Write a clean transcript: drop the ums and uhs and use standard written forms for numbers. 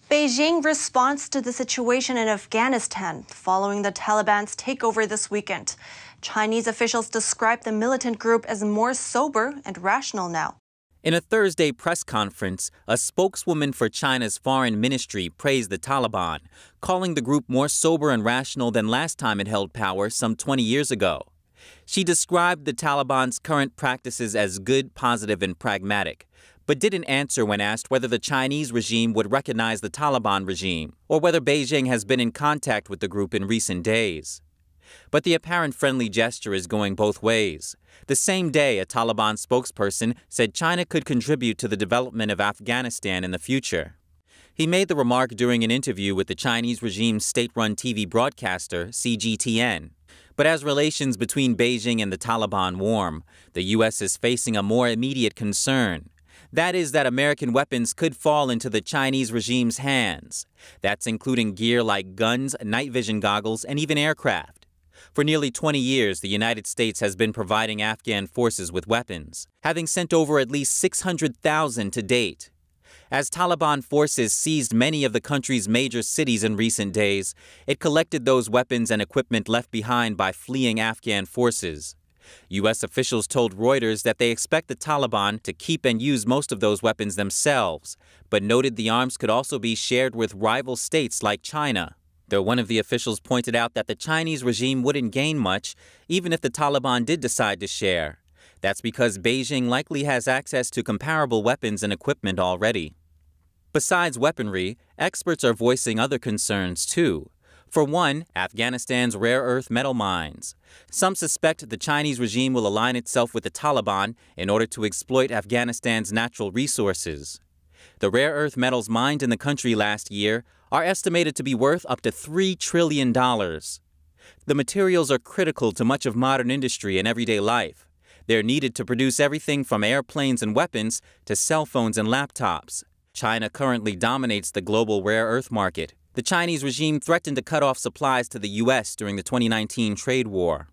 Beijing responds to the situation in Afghanistan following the Taliban's takeover this weekend. Chinese officials describe the militant group as more sober and rational now. In a Thursday press conference, a spokeswoman for China's foreign ministry praised the Taliban, calling the group more sober and rational than last time it held power some 20 years ago. She described the Taliban's current practices as good, positive, and pragmatic, but didn't answer when asked whether the Chinese regime would recognize the Taliban regime or whether Beijing has been in contact with the group in recent days. But the apparent friendly gesture is going both ways. The same day, a Taliban spokesperson said China could contribute to the development of Afghanistan in the future. He made the remark during an interview with the Chinese regime's state-run TV broadcaster, CGTN. But as relations between Beijing and the Taliban warm, the U.S. is facing a more immediate concern. That is that American weapons could fall into the Chinese regime's hands. That's including gear like guns, night vision goggles, and even aircraft. For nearly 20 years, the United States has been providing Afghan forces with weapons, having sent over at least 600,000 to date. As Taliban forces seized many of the country's major cities in recent days, it collected those weapons and equipment left behind by fleeing Afghan forces. U.S. officials told Reuters that they expect the Taliban to keep and use most of those weapons themselves, but noted the arms could also be shared with rival states like China. Though one of the officials pointed out that the Chinese regime wouldn't gain much, even if the Taliban did decide to share. That's because Beijing likely has access to comparable weapons and equipment already. Besides weaponry, experts are voicing other concerns too. For one, Afghanistan's rare earth metal mines. Some suspect the Chinese regime will align itself with the Taliban in order to exploit Afghanistan's natural resources. The rare earth metals mined in the country last year are estimated to be worth up to $3 trillion. The materials are critical to much of modern industry and everyday life. They're needed to produce everything from airplanes and weapons to cell phones and laptops. China currently dominates the global rare earth market. The Chinese regime threatened to cut off supplies to the U.S. during the 2019 trade war.